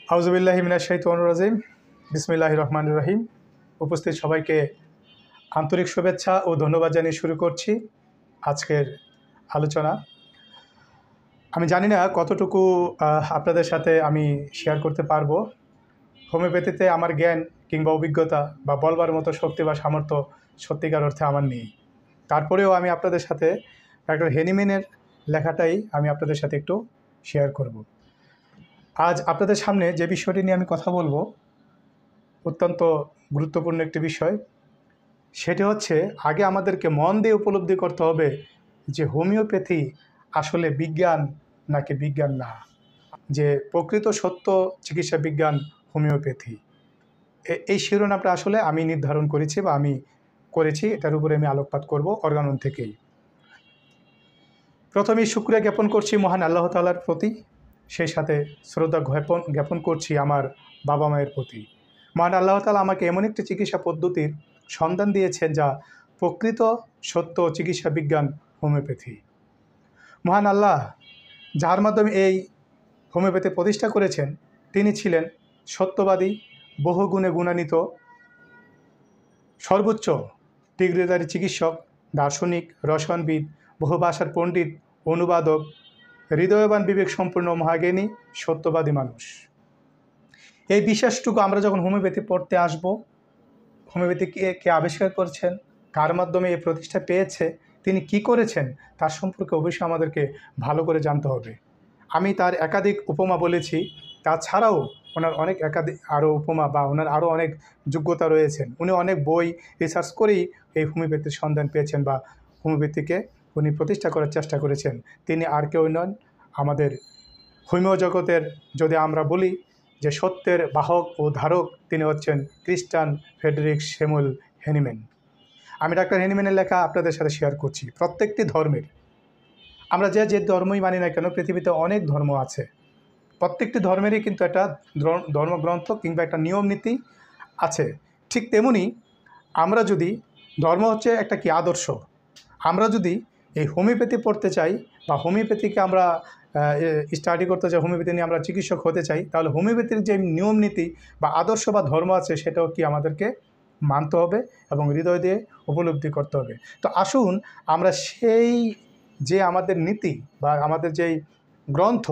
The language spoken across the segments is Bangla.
আউযুবিল্লাহি মিনাশ শাইতানির রাজিম। বিসমিল্লাহির রহমানির রহিম। উপস্থিত সবাইকে আন্তরিক শুভেচ্ছা ও ধন্যবাদ জানিয়ে শুরু করছি আজকের আলোচনা। আমি জানি না কতটুকু আপনাদের সাথে আমি শেয়ার করতে পারবো। হোমিওপ্যাথিতে আমার জ্ঞান কিংবা অভিজ্ঞতা বা বলবার মতো শক্তি বা সামর্থ্য সত্যিকার অর্থে আমার নেই। তারপরেও আমি আপনাদের সাথে ডক্টর হেনিম্যানের লেখাটাই আমি আপনাদের সাথে একটু শেয়ার করব। আজ আপনাদের সামনে যে বিষয়টি নিয়ে আমি কথা বলবো অত্যন্ত গুরুত্বপূর্ণ একটি বিষয়। সেটি হচ্ছে আগে আমাদেরকে মন দিয়ে উপলব্ধি করতে হবে যে হোমিওপ্যাথি আসলে বিজ্ঞান নাকি বিজ্ঞান না, যে প্রকৃত সত্য চিকিৎসা বিজ্ঞান হোমিওপ্যাথি। এই শিরোনামটা আসলে আমি নির্ধারণ করেছি বা আমি করেছি, এটার উপরে আমি আলোকপাত করব অর্গানন থেকেই। প্রথমেই শুকরিয়া জ্ঞাপন করছি মহান আল্লাহ তাআলার প্রতি, সেই সাথে শ্রদ্ধা জ্ঞাপন করছি আমার বাবা মায়ের প্রতি। মহান আল্লাহ তাআলা আমাকে এমন একটি চিকিৎসা পদ্ধতির সন্ধান দিয়েছেন যা প্রকৃত সত্য চিকিৎসা বিজ্ঞান হোমিওপ্যাথি। মহান আল্লাহ যার মাধ্যমে এই হোমিওপ্যাথি প্রতিষ্ঠা করেছেন তিনি ছিলেন সত্যবাদী, বহুগুণে গুণান্বিত, সর্বোচ্চ ডিগ্রিধারী চিকিৎসক, দার্শনিক, রসায়নবিদ, বহু ভাষার পণ্ডিত, অনুবাদক, হৃদয়বান, বিবেক সম্পূর্ণ, মহাজ্ঞানী, সত্যবাদী মানুষ। এই বিশ্বাসটুকু আমরা যখন হোমিওপ্যাথি পড়তে আসব, হোমিওপ্যাথি কে আবিষ্কার করছেন, কার মাধ্যমে এই প্রতিষ্ঠা পেয়েছে, তিনি কি করেছেন, তার সম্পর্কে অবশ্যই আমাদেরকে ভালো করে জানতে হবে। আমি তার একাধিক উপমা বলেছি, তাছাড়াও ওনার অনেক একাধিক আরও উপমা বা ওনার আরও অনেক যোগ্যতা রয়েছেন। উনি অনেক বই রিসার্চ করেই এই হোমিওপ্যাথির সন্ধান পেয়েছেন বা হোমিওপ্যাথিকে উনি প্রতিষ্ঠা করার চেষ্টা করেছেন। তিনি আর কেউ নন, আমাদের হোমিও জগতের যদি আমরা বলি যে সত্যের বাহক ও ধারক, তিনি হচ্ছেন ক্রিস্টিয়ান ফ্রেডেরিক স্যামুয়েল হেনিম্যান। আমি ডাক্তার হেনিম্যানের লেখা আপনাদের সাথে শেয়ার করছি। প্রত্যেকটি ধর্মের, আমরা যে ধর্মই মানি না কেন, পৃথিবীতে অনেক ধর্ম আছে, প্রত্যেকটি ধর্মেরই কিন্তু একটা ধর্মগ্রন্থ কিংবা একটা নিয়ম নীতি আছে। ঠিক তেমনি আমরা যদি, ধর্ম হচ্ছে একটা কি আদর্শ, আমরা যদি এই হোমিওপ্যাথি পড়তে চাই বা হোমিওপ্যাথিকে আমরা স্টাডি করতে চাই, হোমিওপ্যাথি নিয়ে আমরা চিকিৎসক হতে চাই, তাহলে হোমিওপ্যাথির যে নিয়ম নীতি বা আদর্শ বা ধর্ম আছে সেটাও কি আমাদেরকে মানতে হবে এবং হৃদয় দিয়ে উপলব্ধি করতে হবে। তো আসুন আমরা সেই যে আমাদের নীতি বা আমাদের যেই গ্রন্থ,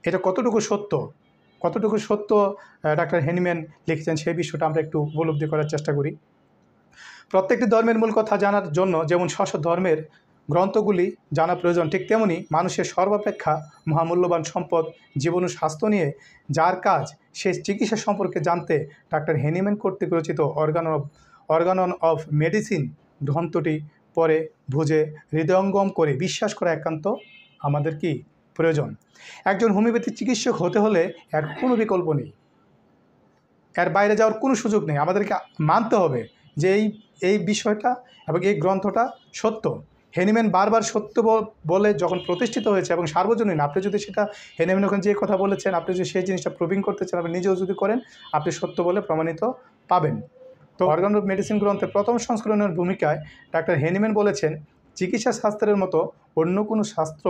এটা কতটুকু সত্য ডাক্তার হেনিম্যান লিখেছেন সেই বিষয়টা আমরা একটু উপলব্ধি করার চেষ্টা করি। প্রত্যেকটি ধর্মের মূল কথা জানার জন্য যেমন স্ব ধর্মের গ্রন্থগুলি জানা প্রয়োজন, ঠিক তেমনি মানুষের সর্বাপেক্ষা মহামূল্যবান সম্পদ জীবন ও স্বাস্থ্য নিয়ে যার কাজ সে চিকিৎসা সম্পর্কে জানতে ডাক্তার হেনিম্যান কর্তৃক রচিত অর্গানন অফ মেডিসিন গ্রন্থটি পরে বুঝে হৃদয়ঙ্গম করে বিশ্বাস করা একান্ত আমাদের কি প্রয়োজন। একজন হোমিওপ্যাথি চিকিৎসক হতে হলে এর কোনো বিকল্প নেই, এর বাইরে যাওয়ার কোনো সুযোগ নেই। আমাদেরকে মানতে হবে যে এই বিষয়টা এবং এই গ্রন্থটা সত্য। হেনিম্যান বারবার সত্য বলে যখন প্রতিষ্ঠিত হয়েছে এবং সার্বজনীন, আপনি যদি সেটা হেনিম্যান ওখানে যে কথা বলেছেন, আপনি যদি সেই জিনিসটা প্রুভিং করতে চান, আপনি নিজেও যদি করেন, আপনি সত্য বলে প্রমাণিত পাবেন। তো অর্গান অফ মেডিসিন গ্রন্থের প্রথম সংস্করণের ভূমিকায় ডাক্তার হেনিম্যান বলেছেন, চিকিৎসা শাস্ত্রের মতো অন্য কোনো শাস্ত্র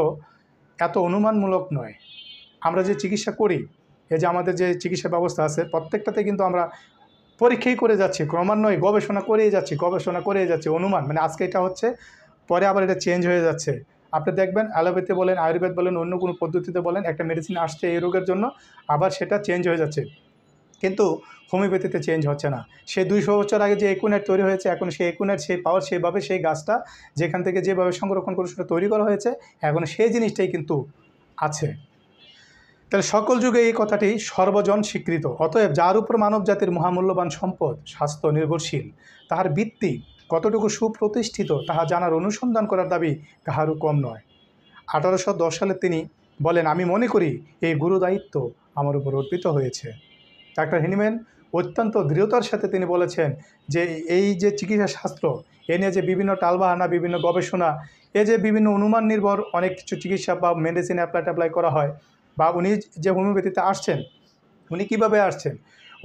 এত অনুমানমূলক নয়। আমরা যে চিকিৎসা করি, এই যে আমাদের যে চিকিৎসা ব্যবস্থা আছে, প্রত্যেকটাতে কিন্তু আমরা পরীক্ষাই করে যাচ্ছি, ক্রমান্বয়ে গবেষণা করেই যাচ্ছি। অনুমান মানে আজকে এটা হচ্ছে, পরে আবার এটা চেঞ্জ হয়ে যাচ্ছে। আপনি দেখবেন অ্যালোপ্যাথি বলেন, আয়ুর্বেদ বলেন, অন্য কোনো পদ্ধতিতে বলেন, একটা মেডিসিন আসছে এই রোগের জন্য, আবার সেটা চেঞ্জ হয়ে যাচ্ছে। কিন্তু হোমিওপ্যাথিতে চেঞ্জ হচ্ছে না। সে 200 বছর আগে যে একুনেট তৈরি হয়েছে, এখন সেই একুনেট, সেই পাওয়ার, সেইভাবে সেই গাছটা যেখান থেকে যেভাবে সংরক্ষণ করে সেটা তৈরি করা হয়েছে, এখন সেই জিনিসটাই কিন্তু আছে। তাহলে সকল যুগে এই কথাটি সর্বজন স্বীকৃত। অতএব যার উপর মানব জাতির মহামূল্যবান সম্পদ স্বাস্থ্য নির্ভরশীল, তাহার ভিত্তি কতটুকু সুপ্রতিষ্ঠিত তাহা জানার অনুসন্ধান করার দাবি কাহারও কম নয়। 1810 সালে তিনি বলেন, আমি মনে করি এই গুরুদায়িত্ব আমার উপর অর্পিত হয়েছে। ডাক্তার হেনিম্যান অত্যন্ত দৃঢ়তার সাথে তিনি বলেছেন যে এই যে চিকিৎসা শাস্ত্র, এ নিয়ে যে বিভিন্ন টালবাহানা, বিভিন্ন গবেষণা, এ যে বিভিন্ন অনুমান নির্ভর অনেক কিছু চিকিৎসা বা মেডিসিন অ্যাপ্লাই করা হয়, বা উনি যে হোমিওপ্যাথিতে আসছেন, উনি কিভাবে আসছেন,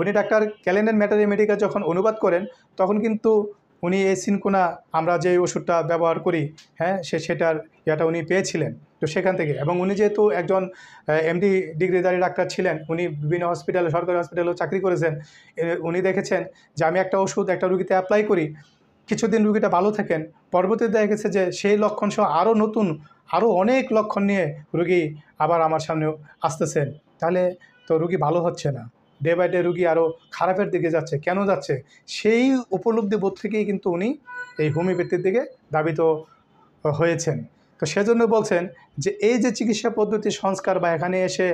উনি ডাক্তার ক্যালেন্ডার ম্যাটারিমেডিকা যখন অনুবাদ করেন, তখন কিন্তু উনি এই সিনকোনা আমরা যে ওষুধটা ব্যবহার করি, হ্যাঁ, সেটার উনি পেয়েছিলেন। তো সেখান থেকে, এবং উনি যেহেতু একজন এমডি ডিগ্রিধারী ডাক্তার ছিলেন, উনি বিভিন্ন হসপিটালে, সরকারি হসপিটালেও চাকরি করেছেন, উনি দেখেছেন যে আমি একটা ওষুধ একটা রুগীতে অ্যাপ্লাই করি, কিছুদিন রুগীটা ভালো থাকেন, পরবর্তীতে দেখা গেছে যে সেই লক্ষণ সহ আরও নতুন আরও অনেক লক্ষণ নিয়ে রুগী আবার আমার সামনে আসতেছেন। তাহলে তো রুগী ভালো হচ্ছে না, ডে বাই ডে রুগী আরও খারাপের দিকে যাচ্ছে। কেন যাচ্ছে? সেই উপলব্ধি বোধ থেকেই কিন্তু উনি এই হোমিওপ্যাথির দিকে ধাবিত হয়েছেন। তো সেজন্য বলছেন যে এই যে চিকিৎসা পদ্ধতি সংস্কার বা এখানে এসে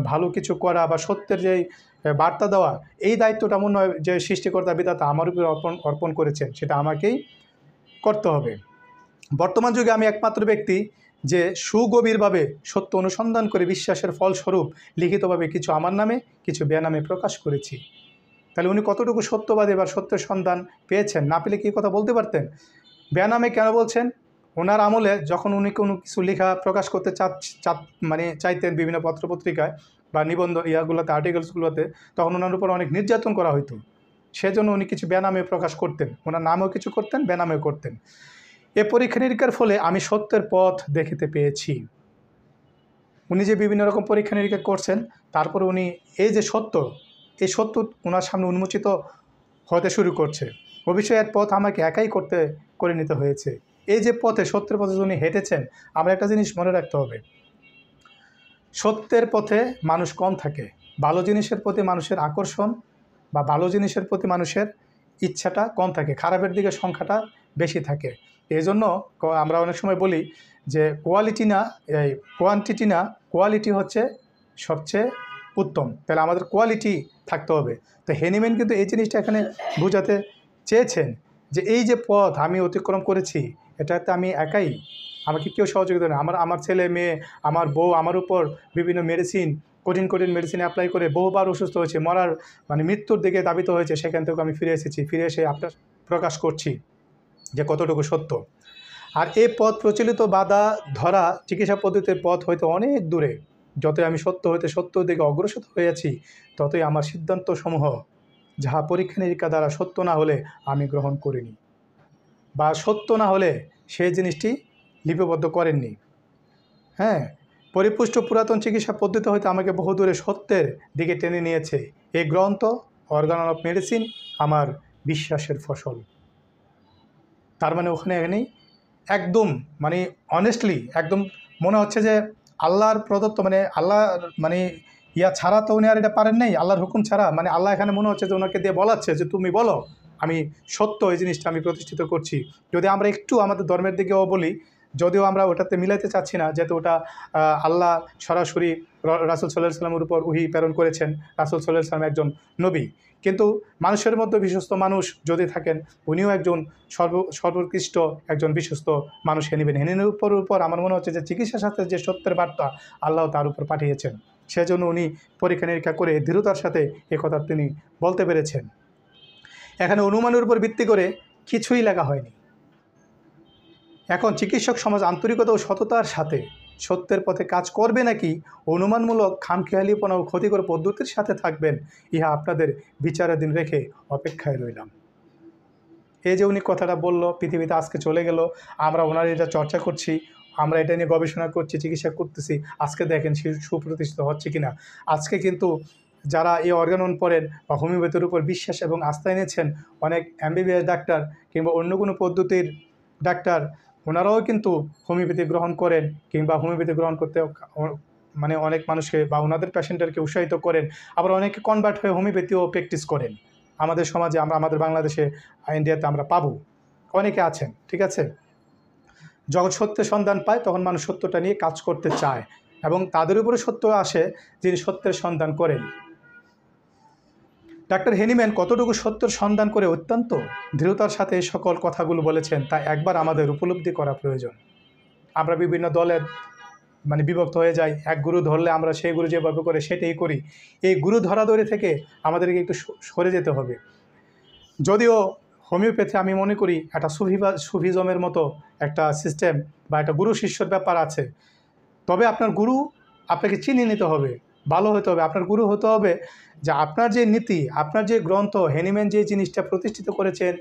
ভালো কিছু করা বা সত্যের যেই বার্তা দেওয়া, এই দায়িত্বটা মনে হয় যে সৃষ্টিকর্তা বিধাতা আমার উপরে অর্পণ করেছেন, সেটা আমাকেই করতে হবে। বর্তমান যুগে আমি একমাত্র ব্যক্তি যে সুগভীরভাবে সত্য অনুসন্ধান করে বিশ্বাসের ফলস্বরূপ লিখিতভাবে কিছু আমার নামে কিছু বেনামে প্রকাশ করেছি। তাহলে উনি কতটুকু সত্যবাদী বা সত্যের সন্ধান পেয়েছেন? না পেলে কি কথা বলতে পারতেন? বেনামে কেন বলছেন? ওনার আমলে যখন উনি কোনো কিছু লেখা প্রকাশ করতে চাইতেন বিভিন্ন পত্রপত্রিকায় বা নিবন্ধ ইয়াগুলোতে, আর্টিকেলসগুলোতে, তখন ওনার উপর অনেক নির্যাতন করা হতো। সেজন্য উনি কিছু বেনামে প্রকাশ করতেন, ওনার নামেও কিছু করতেন, বেনামেও করতেন। এ পরীক্ষা নিরীক্ষার ফলে আমি সত্যের পথ দেখিতে পেয়েছি। উনি যে বিভিন্ন রকম পরীক্ষা নিরীক্ষা করছেন, তারপরে উনি এই যে সত্য, এই সত্য ওনার সামনে উন্মোচিত হতে শুরু করছে। অবশ্যই এর পথ আমাকে একাই করে নিতে হয়েছে। এই যে পথে, সত্যের পথে উনি হেঁটেছেন, আমরা একটা জিনিস মনে রাখতে হবে, সত্যের পথে মানুষ কম থাকে, ভালো জিনিসের প্রতি মানুষের আকর্ষণ বা ভালো জিনিসের প্রতি মানুষের ইচ্ছাটা কম থাকে, খারাপের দিকে সংখ্যাটা বেশি থাকে। এই জন্য আমরা অনেক সময় বলি যে কোয়ান্টিটি না, কোয়ালিটি হচ্ছে সবচেয়ে উত্তম। তাহলে আমাদের কোয়ালিটি থাকতে হবে। তো হেনিম্যান কিন্তু এই জিনিসটা এখানে বোঝাতে চেয়েছেন যে এই যে পথ আমি অতিক্রম করেছি, এটাতে আমি একাই, আমাকে কেউ সহযোগিতা নেই। আমার ছেলে মেয়ে, আমার বউ আমার উপর বিভিন্ন কঠিন মেডিসিন অ্যাপ্লাই করে বহুবার অসুস্থ হয়েছে, মৃত্যুর দিকে ধাবিত হয়েছে। সেখান থেকে আমি ফিরে এসেছি, ফিরে এসে আপনার প্রকাশ করছি যে কতটুকু সত্য। আর এই পথ প্রচলিত বাধা ধরা চিকিৎসা পদ্ধতির পথ হয়তো অনেক দূরে। যতই আমি সত্যর দিকে অগ্রসর হয়েছি, ততই আমার সিদ্ধান্তসমূহ যাহা পরীক্ষা নিরীক্ষা দ্বারা সত্য না হলে আমি গ্রহণ করিনি, বা সত্য না হলে সেই জিনিসটি লিপিবদ্ধ করেননি। হ্যাঁ, পরিপুষ্ট পুরাতন চিকিৎসা পদ্ধতি হয়তো আমাকে বহু দূরে সত্যের দিকে টেনে নিয়েছে। এই গ্রন্থ অর্গান অফ মেডিসিন আমার বিশ্বাসের ফসল। তার মানে এখানেই একদম অনেস্টলি একদম মনে হচ্ছে যে আল্লাহর প্রদত্ত, আল্লাহর ইয়া ছাড়া তো উনি আর এটা পারেন নাই, আল্লাহর হুকুম ছাড়া। আল্লাহ এখানে মনে হচ্ছে যে ওনাকে দিয়ে বলাচ্ছে যে তুমি বলো, আমি সত্য এই জিনিসটা আমি প্রতিষ্ঠিত করছি। যদি আমরা একটু আমাদের ধর্মের দিকেও বলি, যদিও আমরা ওটাতে মিলাইতে চাচ্ছি না, যেহেতু ওটা আল্লাহ সরাসরি রাসূল সাল্লাল্লাহু আলাইহি ওয়াসাল্লামের উপর ওহী প্রেরণ করেছেন। রাসূল সাল্লাল্লাহু আলাইহি ওয়াসাল্লাম একজন নবী, কিন্তু মানুষের মধ্যে বিশ্বস্ত মানুষ যদি থাকেন, উনিও একজন সর্বোৎকৃষ্ট একজন বিশ্বস্ত মানুষ হেনিম্যানের উপর আমার মনে হচ্ছে যে চিকিৎসা শাস্ত্রের যে সত্যের বার্তা আল্লাহ তার উপর পাঠিয়েছেন। সেজন্য উনি পরীক্ষা নিরীক্ষা করে দৃঢ়তার সাথে একথা তিনি বলতে পেরেছেন। এখানে অনুমানের উপর ভিত্তি করে কিছুই লেখা হয়নি। এখন চিকিৎসক সমাজ আন্তরিকতা ও সততার সাথে সত্যের পথে কাজ করবে নাকি অনুমানমূলক খামখেয়ালিপনা ও ক্ষতিকর পদ্ধতির সাথে থাকবেন, ইহা আপনাদের বিচারাধীন রেখে অপেক্ষায় রইলাম। এই যে উনি কথাটা বলল, পৃথিবীতে আজকে চলে গেল, আমরা ওনার এটা চর্চা করছি, আমরা এটা নিয়ে গবেষণা করছি, চিকিৎসা করতেছি, আজকে দেখেন সুপ্রতিষ্ঠিত হচ্ছে কিনা। আজকে কিন্তু যারা এই অর্গানন পড়েন বা হোমিওপ্যাথির উপর বিশ্বাস এবং আস্থা এনেছেন, অনেক এমবিবিএস ডাক্তার কিংবা অন্য কোনো পদ্ধতির ডাক্তার, ওনারাও কিন্তু হোমিওপ্যাথি গ্রহণ করেন, কিংবা হোমিওপ্যাথি গ্রহণ করতে অনেক মানুষকে বা ওনাদের পেশেন্টারকে উৎসাহিত করেন। আবার অনেকে কনভার্ট হয়ে হোমিওপ্যাথিও প্র্যাকটিস করেন। আমাদের সমাজে, আমাদের বাংলাদেশে, ইন্ডিয়াতে আমরা পাবো, অনেকে আছেন। ঠিক আছে, যখন সত্যের সন্ধান পায় তখন মানুষ সত্যটা নিয়ে কাজ করতে চায়, এবং তাদের উপরে সত্য আসে যিনি সত্যের সন্ধান করেন। ডাক্তার হেনিম্যান কতটুকু সত্যের সন্ধান করে অত্যন্ত দৃঢ়তার সাথে এই সকল কথাগুলো বলেছেন, তা একবার আমাদের উপলব্ধি করা প্রয়োজন। আমরা বিভিন্ন দলের বিভক্ত হয়ে যাই, এক গুরু ধরলে আমরা সেই গুরু যেভাবে করে সেটাই করি। এই গুরু ধরাধরি থেকে আমাদেরকে একটু সরে যেতে হবে। যদিও হোমিওপ্যাথি আমি মনে করি একটা সুফিজমের মতো একটা সিস্টেম বা একটা গুরু শিষ্যর ব্যাপার আছে, তবে আপনার গুরু আপনাকে চিনে নিতে হবে, ভালো হতে হবে। আপনার গুরু হতে হবে যে আপনার যে নীতি, আপনার যে গ্রন্থ, হেনিম্যান যে জিনিসটা প্রতিষ্ঠিত করেছেন,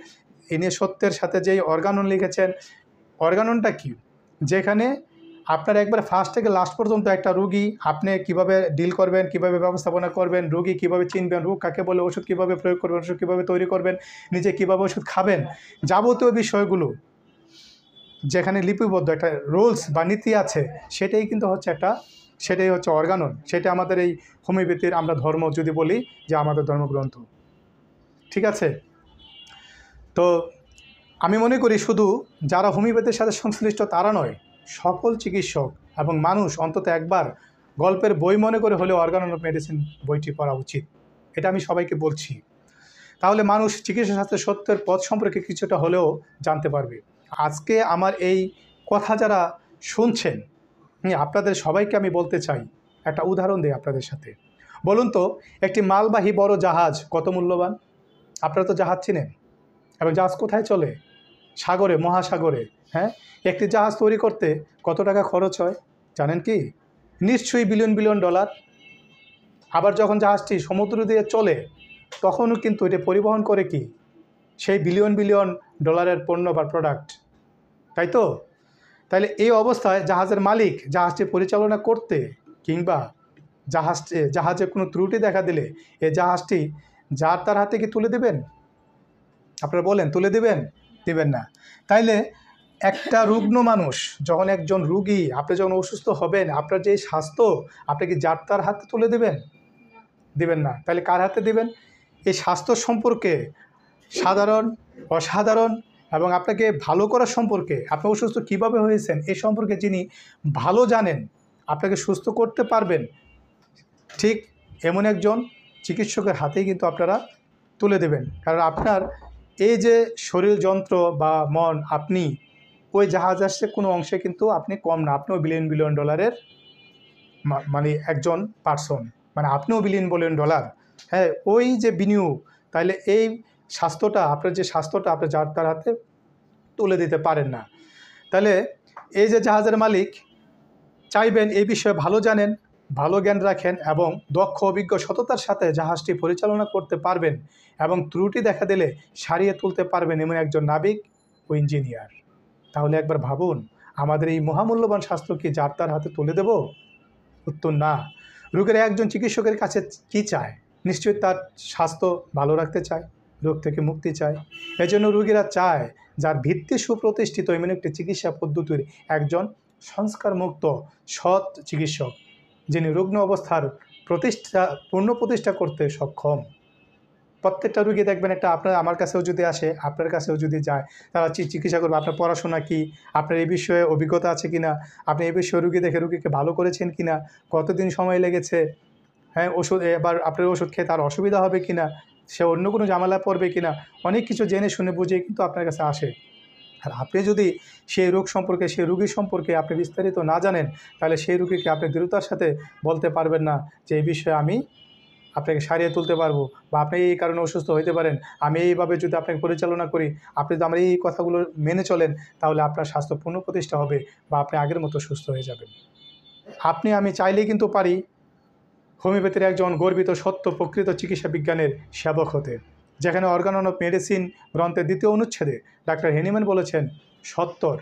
ইনি সত্যের সাথে যেই অর্গানন লিখেছেন, অর্গাননটা কি? যেখানে আপনার একবার ফার্স্ট থেকে লাস্ট পর্যন্ত একটা রুগী আপনি কিভাবে ডিল করবেন, কিভাবে ব্যবস্থাপনা করবেন, রুগী কিভাবে চিনবেন, রোগ কাকে বলে, ওষুধ কিভাবে প্রয়োগ করবেন, ওষুধ কীভাবে তৈরি করবেন, নিজে কীভাবে ওষুধ খাবেন, যাবতীয় বিষয়গুলো যেখানে লিপিবদ্ধ একটা রুলস বা নীতি আছে, সেটাই কিন্তু হচ্ছে সেটাই হচ্ছে অর্গানন। সেটা আমাদের এই হোমিওপ্যাথির আমরা ধর্ম যদি বলি যে আমাদের ধর্মগ্রন্থ। ঠিক আছে? তো আমি মনে করি শুধু যারা হোমিওপ্যাথির সাথে সংশ্লিষ্ট তারা নয়, সকল চিকিৎসক এবং মানুষ অন্তত একবার গল্পের বই মনে করে হলেও অর্গানন অফ মেডিসিন বইটি পড়া উচিত। এটা আমি সবাইকে বলছি। তাহলে মানুষ চিকিৎসা শাস্ত্রের সত্যের পথ সম্পর্কে কিছুটা হলেও জানতে পারবে। আজকে আমার এই কথা যারা শুনছেন, আপনাদের সবাইকে আমি বলতে চাই, একটা উদাহরণ দিই আপনাদের সাথে। বলুন তো, একটি মালবাহী বড় জাহাজ কত মূল্যবান? আপনারা তো জাহাজ চিনেন, এবং জাহাজ কোথায় চলে? সাগরে, মহাসাগরে। হ্যাঁ, একটি জাহাজ তৈরি করতে কত টাকা খরচ হয় জানেন কি? নিশ্চয়ই বিলিয়ন বিলিয়ন ডলার। আবার যখন জাহাজটি সমুদ্র দিয়ে চলে, তখনও কিন্তু এটা পরিবহন করে কি সেই বিলিয়ন বিলিয়ন ডলারের পণ্য বা প্রোডাক্ট, তাই তো? তাহলে এই অবস্থায় জাহাজের মালিক জাহাজটি পরিচালনা করতে কিংবা জাহাজে কোনো ত্রুটি দেখা দিলে এই জাহাজটি যার তার হাতে কি তুলে দেবেন? আপনারা বলেন, তুলে দেবেন? দেবেন না। তাইলে একটা রুগ্ন মানুষ যখন, একজন রুগী, আপনি যখন অসুস্থ হবেন, আপনার যে স্বাস্থ্য, আপনি কি যার তার হাতে তুলে দেবেন? দেবেন না। তাহলে কার হাতে দেবেন? এই স্বাস্থ্য সম্পর্কে সাধারণ, অসাধারণ এবং আপনাকে ভালো করার সম্পর্কে, আপনি অসুস্থ কীভাবে হয়েছেন এই সম্পর্কে যিনি ভালো জানেন, আপনাকে সুস্থ করতে পারবেন, ঠিক এমন একজন চিকিৎসকের হাতেই কিন্তু আপনারা তুলে দেবেন। কারণ আপনার এই যে শরীর যন্ত্র বা মন, আপনি ওই জাহাজ আসছে কোনো অংশে কিন্তু আপনি কম না, আপনিও বিলিয়ন বিলিয়ন ডলারের মানে একজন পার্সন, মানে আপনিও বিলিয়ন বিলিয়ন ডলার। হ্যাঁ, ওই যে বিনিয়োগ, তাইলে এই স্বাস্থ্যটা, আপনার যে স্বাস্থ্যটা আপনি যার তার হাতে তুলে দিতে পারেন না। তাহলে এই যে জাহাজের মালিক চাইবেন এই বিষয়ে ভালো জানেন, ভালো জ্ঞান রাখেন এবং দক্ষ, অভিজ্ঞ, সততার সাথে জাহাজটি পরিচালনা করতে পারবেন এবং ত্রুটি দেখা দিলে সারিয়ে তুলতে পারবেন এমন একজন নাবিক ও ইঞ্জিনিয়ার। তাহলে একবার ভাবুন, আমাদের এই মহামূল্যবান স্বাস্থ্য কি যার তার হাতে তুলে দেব? উত্তর না। রোগের একজন চিকিৎসকের কাছে কি চায়? নিশ্চয়ই তার স্বাস্থ্য ভালো রাখতে চায়, রোগ থেকে মুক্তি চায়। এজন্য রোগীরা চায় যার ভিত্তি সুপ্রতিষ্ঠিত এমন একটি চিকিৎসা পদ্ধতির একজন সংস্কারমুক্ত সৎ চিকিৎসক, যিনি রুগ্ন অবস্থার পূর্ণ প্রতিষ্ঠা করতে সক্ষম। প্রত্যেকটা রুগী দেখবেন, আমার কাছেও যদি আসে, আপনার কাছেও যদি যায়, তারা চিকিৎসা করবে আপনার পড়াশোনা কি, আপনার এই বিষয়ে অভিজ্ঞতা আছে কিনা, আপনি এই বিষয়ে রুগী দেখে রুগীকে ভালো করেছেন কিনা, কতদিন সময় লেগেছে, হ্যাঁ, ওষুধ এবার আপনার ওষুধ খেয়ে তার অসুবিধা হবে কিনা, সে অন্য কোনো ঝামেলা পড়বে কিনা, অনেক কিছু জেনে শুনে বুঝে কিন্তু আপনার কাছে আসে। আর আপনি যদি সেই রোগ সম্পর্কে, সেই রুগীর সম্পর্কে আপনি বিস্তারিত না জানেন, তাহলে সেই রুগীকে আপনি দৃঢ়তার সাথে বলতে পারবেন না যে এই বিষয়ে আমি আপনাকে সারিয়ে তুলতে পারবো, বা আপনি এই কারণে অসুস্থ হতে পারেন, আমি এইভাবে যদি আপনাকে পরিচালনা করি, আপনি যদি আমার এই কথাগুলো মেনে চলেন, তাহলে আপনার স্বাস্থ্য পুনঃপ্রতিষ্ঠা হবে বা আপনি আগের মতো সুস্থ হয়ে যাবেন। আমি চাইলেই কিন্তু পারি হোমিওপ্যাথির একজন গর্বিত, সত্য, প্রকৃত চিকিৎসা বিজ্ঞানের সেবক হতে। যেখানে অর্গানন অফ মেডিসিন গ্রন্থের 2য় অনুচ্ছেদে ডাক্তার হেনিম্যান বলেছেন, সত্তর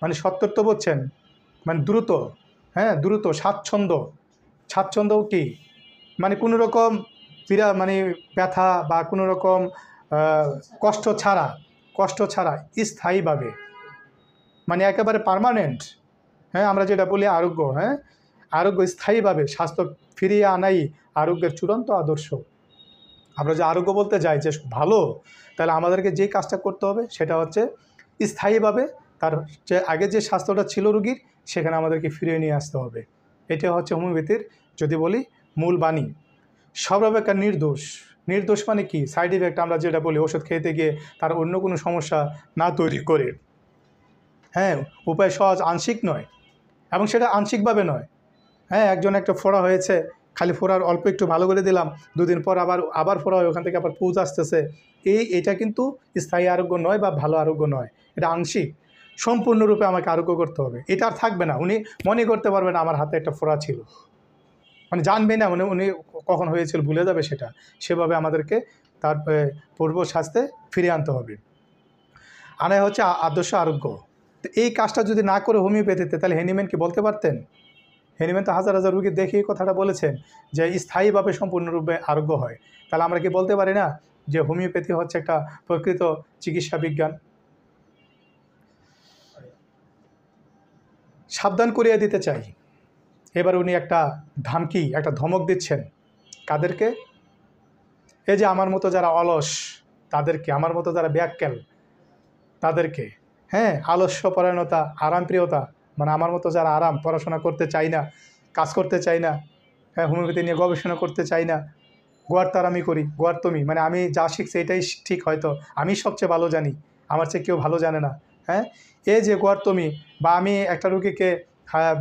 মানে সত্তর তো বলছেন, মানে দ্রুত, হ্যাঁ দ্রুত, স্বাচ্ছন্দ্য কি, মানে কোনো রকম ব্যথা বা কোনো রকম কষ্ট ছাড়া স্থায়ীভাবে, মানে একেবারে পার্মানেন্ট, হ্যাঁ, আমরা যেটা বলি আরোগ্য, হ্যাঁ, আরোগ্য স্থায়ীভাবে স্বাস্থ্য ফিরিয়ে আনাই আরোগ্যের চূড়ান্ত আদর্শ। আমরা যে আরোগ্য বলতে যাই যে ভালো, তাহলে আমাদেরকে যে কাজটা করতে হবে সেটা হচ্ছে স্থায়ীভাবে তার যে আগে যে স্বাস্থ্যটা ছিল রুগীর, সেখানে আমাদেরকে ফিরিয়ে নিয়ে আসতে হবে। এটা হচ্ছে হোমিওপ্যাথির যদি বলি মূল বাণী। সব অপেক্ষা নির্দোষ মানে কি? সাইড ইফেক্ট আমরা যেটা বলি, ওষুধ খেতে গিয়ে তার অন্য কোনো সমস্যা না তৈরি করে, হ্যাঁ, উপায় সহজ, আংশিক নয়, এবং সেটা আংশিকভাবে নয়। হ্যাঁ, একজন একটা ফোড়া হয়েছে, খালি ফোড়ার অল্প একটু ভালো করে দিলাম, 2 দিন পর আবার ফোড়া হয়, ওখান থেকে আবার পুঁজ আসতেছে, এটা কিন্তু স্থায়ী আরোগ্য নয় বা ভালো আরোগ্য নয়, এটা আংশিক। সম্পূর্ণরূপে আমাকে আরোগ্য করতে হবে। এটা আর থাকবে না, উনি মনে করতে পারবে না আমার হাতে একটা ফোড়া ছিল, মানে জানবে না, উনি কখন হয়েছিল ভুলে যাবে সেটা। সেভাবে আমাদেরকে তার পূর্ব স্বাস্থ্যে ফিরিয়ে আনতে হবে। আনাই হচ্ছে আদর্শ আরোগ্য। তো এই কাজটা যদি না করে হোমিওপ্যাথিতে, তাহলে হ্যানিম্যান কি বলতে পারতেন? হ্যানিম্যান তো হাজার হাজার রুগী দেখে এই কথাটা বলেছেন যে স্থায়ীভাবে সম্পূর্ণরূপে আরোগ্য হয়। তাহলে আমরা কি বলতে পারি না যে হোমিওপ্যাথি হচ্ছে একটা প্রকৃত চিকিৎসা বিজ্ঞান? সাবধান করিয়ে দিতে চাই। এবার উনি একটা ধামকি, একটা ধমক দিচ্ছেন। কাদেরকে? এই যে আমার মতো যারা অলস তাদেরকে, আমার মতো যারা ব্যাককেল তাদেরকে। হ্যাঁ, আলস্যপরায়ণতা, আরামপ্রিয়তা, মানে আমার মতো যারা আরাম, পড়াশোনা করতে চাই না, কাজ করতে চাই না, হ্যাঁ, হোমিওপ্যাথি নিয়ে গবেষণা করতে চাই না, গোয়ার্তারামি করি, গোয়ার্তমি, মানে আমি যা শিখছি এটাই ঠিক, হয়তো আমি সবচেয়ে ভালো জানি, আমার চেয়ে কেউ ভালো জানে না। হ্যাঁ, এই যে গোয়ার্তমি, বা আমি একটা রুগীকে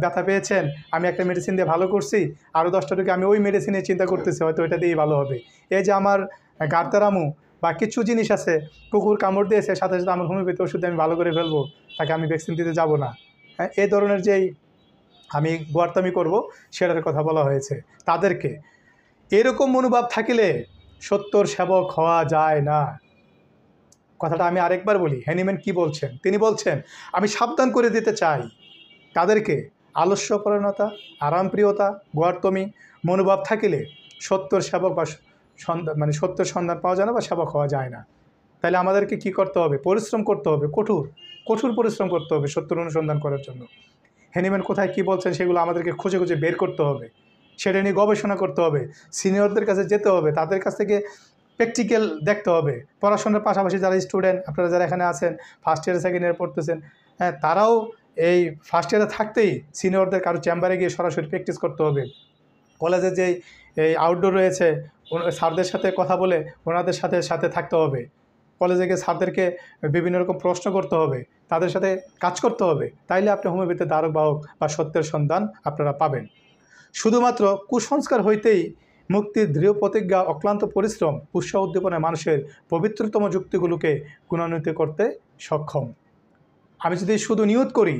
ব্যথা পেয়েছেন, আমি একটা মেডিসিন দিয়ে ভালো করছি, আরও 10টা রুগী আমি ওই মেডিসিনে চিন্তা করতেছি হয়তো এটা দিয়েই ভালো হবে। এই যে আমার গার্তারামু, বা কিছু জিনিস আছে, কুকুর কামড় দিয়েছে, সাথে সাথে আমার হোমিওপ্যাথি ওষুধে আমি ভালো করে ফেলবো, তাকে আমি ভ্যাকসিন দিতে যাব না। হ্যাঁ, এই ধরনের যেই আমি গোয়ার্তামি করব, সেটার কথা বলা হয়েছে তাদেরকে। এরকম মনোভাব থাকিলে সত্যর সেবক হওয়া যায় না। কথাটা আমি আরেকবার বলি, হ্যানিম্যান কি বলছেন? তিনি বলছেন আমি সাবধান করে দিতে চাই তাদেরকে, আলস্যপরায়ণতা, আরামপ্রিয়তা, গোয়ার্তমি মনোভাব থাকিলে সত্যর সেবক বা মানে সত্যের সন্ধান পাওয়া যায় না বা সেবক হওয়া যায় না। তাহলে আমাদেরকে কি করতে হবে? পরিশ্রম করতে হবে, কঠোর কঠোর পরিশ্রম করতে হবে সত্যের অনুসন্ধান করার জন্য। হ্যানিম্যান কোথায় কী বলছেন সেগুলো আমাদেরকে খুঁজে খুঁজে বের করতে হবে, সেটা নিয়ে গবেষণা করতে হবে, সিনিয়রদের কাছে যেতে হবে, তাদের কাছ থেকে প্র্যাকটিক্যাল দেখতে হবে। পড়াশোনার পাশাপাশি যারা স্টুডেন্ট, আপনারা যারা এখানে আছেন, ফার্স্ট ইয়ার সেকেন্ড ইয়ার পড়তেছেন, হ্যাঁ, তারাও এই ফার্স্ট ইয়ারে থাকতেই সিনিয়রদের কারো চেম্বারে গিয়ে সরাসরি প্র্যাকটিস করতে হবে। কলেজে যেই এই আউটডোর রয়েছে, স্যারদের সাথে কথা বলে ওনাদের সাথে সাথে থাকতে হবে। কলেজে গিয়ে স্যারদেরকে বিভিন্ন রকম প্রশ্ন করতে হবে, তাদের সাথে কাজ করতে হবে। তাইলে আপনি হোমিওপ্যাথির ধারক বাহক বা সত্যের সন্ধান আপনারা পাবেন। শুধুমাত্র কুসংস্কার হইতেই মুক্তির দৃঢ় প্রতিজ্ঞা, অক্লান্ত পরিশ্রম, উৎসাহ উদ্দীপনায় মানুষের পবিত্রতম যুক্তিগুলোকে গুণান্বিত করতে সক্ষম। আমি যদি শুধু নিয়ত করি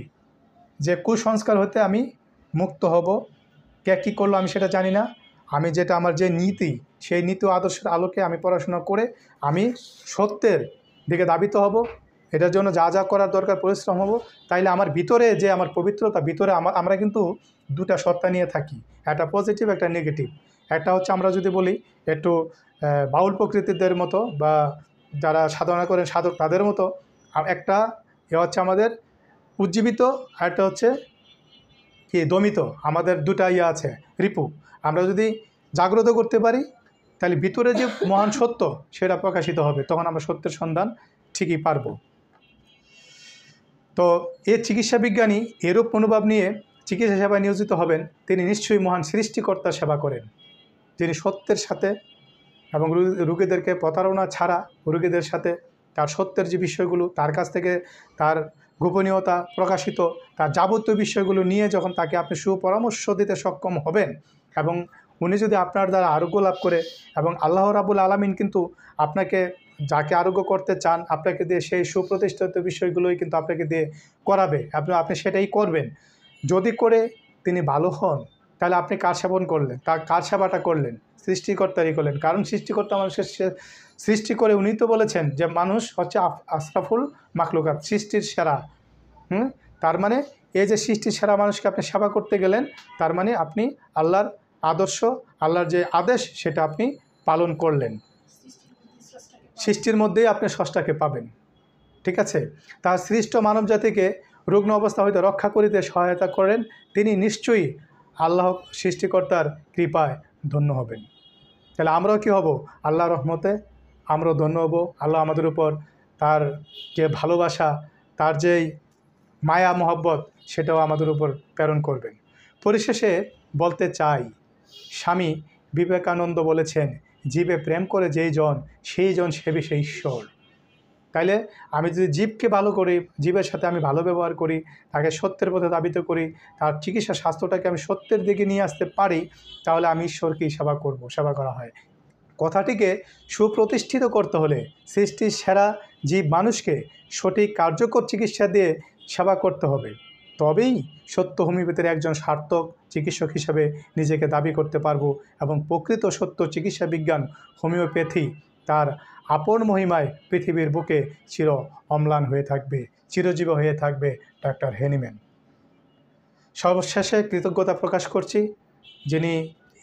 যে কুসংস্কার হতে আমি মুক্ত হব, কে কী করলো আমি সেটা জানি না, আমি যেটা আমার যে নীতি, সেই নীতি ও আদর্শের আলোকে আমি পড়াশোনা করে আমি সত্যের দিকে ধাবিত হব, এটার জন্য যা যা করার দরকার পরিশ্রম হব, তাইলে আমার ভিতরে যে আমার পবিত্রতা, ভিতরে আমরা কিন্তু দুটা সত্তা নিয়ে থাকি, একটা পজিটিভ, একটা নেগেটিভ। একটা হচ্ছে আমরা যদি বলি একটু বাউল প্রকৃতিদের মতো, বা যারা সাধনা করেন সাধক তাদের মতো, আর একটা হচ্ছে আমাদের উজ্জীবিত, আর একটা হচ্ছে কি দমিত। আমাদের দুটা আছে, রিপু। আমরা যদি জাগ্রত করতে পারি, তাহলে ভিতরে যে মহান সত্য সেটা প্রকাশিত হবে, তখন আমরা সত্যের সন্ধান ঠিকই পারব। তো এর চিকিৎসা বিজ্ঞানী এরূপ মনোভাব নিয়ে চিকিৎসা সেবায় নিয়োজিত হবেন, তিনি নিশ্চয়ই মহান সৃষ্টিকর্তার সেবা করেন, যিনি সত্যের সাথে এবং রোগীদেরকে প্রতারণা ছাড়া রোগীদের সাথে তার সত্যের যে বিষয়গুলো, তার কাছ থেকে তার গোপনীয়তা প্রকাশিত, তার যাবতীয় বিষয়গুলো নিয়ে যখন তাকে আপনি সুপরামর্শ দিতে সক্ষম হবেন, এবং উনি যদি আপনার দ্বারা আরোগ্য লাভ করে, এবং আল্লাহ রাব্বুল আলামিন কিন্তু আপনাকে যাকে আরোগ্য করতে চান আপনাকে দিয়ে সেই সুপ্রতিষ্ঠিত বিষয়গুলোই কিন্তু আপনাকে দিয়ে করাবে, আপনি সেটাই করবেন। যদি করে তিনি ভালো হন, তাহলে আপনি কার সেবন করলেন, কার সেবাটা করলেন? সৃষ্টিকর্তারই করলেন। কারণ সৃষ্টিকর্তা মানুষের সৃষ্টি করে উনি তো বলেছেন যে মানুষ হচ্ছে আশরাফুল মাখলুকাত, সৃষ্টির সেরা। তার মানে এই যে সৃষ্টির সেরা মানুষকে আপনি সেবা করতে গেলেন, তার মানে আপনি আল্লাহর আদর্শ, আল্লাহর যে আদেশ সেটা আপনি পালন করলেন। সৃষ্টির মধ্যেই আপনি স্রষ্টাকে পাবেন। ঠিক আছে? তার সৃষ্ট মানব জাতিকে রুগ্ন অবস্থা হইতে রক্ষা করিতে সহায়তা করেন, তিনি নিশ্চয়ই আল্লাহ সৃষ্টিকর্তার কৃপায় ধন্য হবেন। তাহলে আমরাও কী হব? আল্লাহর রহমতে আমরাও ধন্য হব। আল্লাহ আমাদের উপর তার যে ভালোবাসা, তার যেই মায়া মহব্বত, সেটাও আমাদের উপর প্রেরণ করবেন। পরিশেষে বলতে চাই, স্বামী বিবেকানন্দ বলেছেন, জীবে প্রেম করে যেই জন, সেই জন সেবী সেই ঈশ্বর। তাইলে আমি যদি জীবকে ভালো করি, জীবের সাথে আমি ভালো ব্যবহার করি, তাকে সত্যের পথে ধাবিত করি, তার চিকিৎসা স্বাস্থ্যটাকে আমি সত্যের দিকে নিয়ে আসতে পারি, তাহলে আমি ঈশ্বরকেই সেবা করব। সেবা করা হয়। কথাটিকে সুপ্রতিষ্ঠিত করতে হলে সৃষ্টির সেরা জীব মানুষকে সঠিক কার্যকর চিকিৎসা দিয়ে সেবা করতে হবে, তবেই সত্য হোমিওপ্যাথির একজন সার্থক চিকিৎসক হিসেবে নিজেকে দাবি করতে পারবো, এবং প্রকৃত সত্য চিকিৎসা বিজ্ঞান হোমিওপ্যাথি তার আপন মহিমায় পৃথিবীর বুকে চির অম্লান হয়ে থাকবে, চিরজীবী হয়ে থাকবে ডক্টর হ্যানিম্যান। সর্বশেষে কৃতজ্ঞতা প্রকাশ করছি যিনি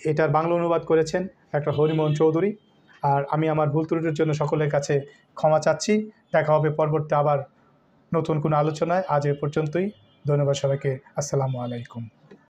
এটার বাংলা অনুবাদ করেছেন, ডক্টর হরিমোহন চৌধুরী। আর আমি আমার ভুল ত্রুটির জন্য সকলের কাছে ক্ষমা চাচ্ছি। দেখা হবে পরবর্তী আবার নতুন কোনো আলোচনায়। আজ এ পর্যন্তই। ধন্যবাদ সবাইকে। আসসালামু আলাইকুম।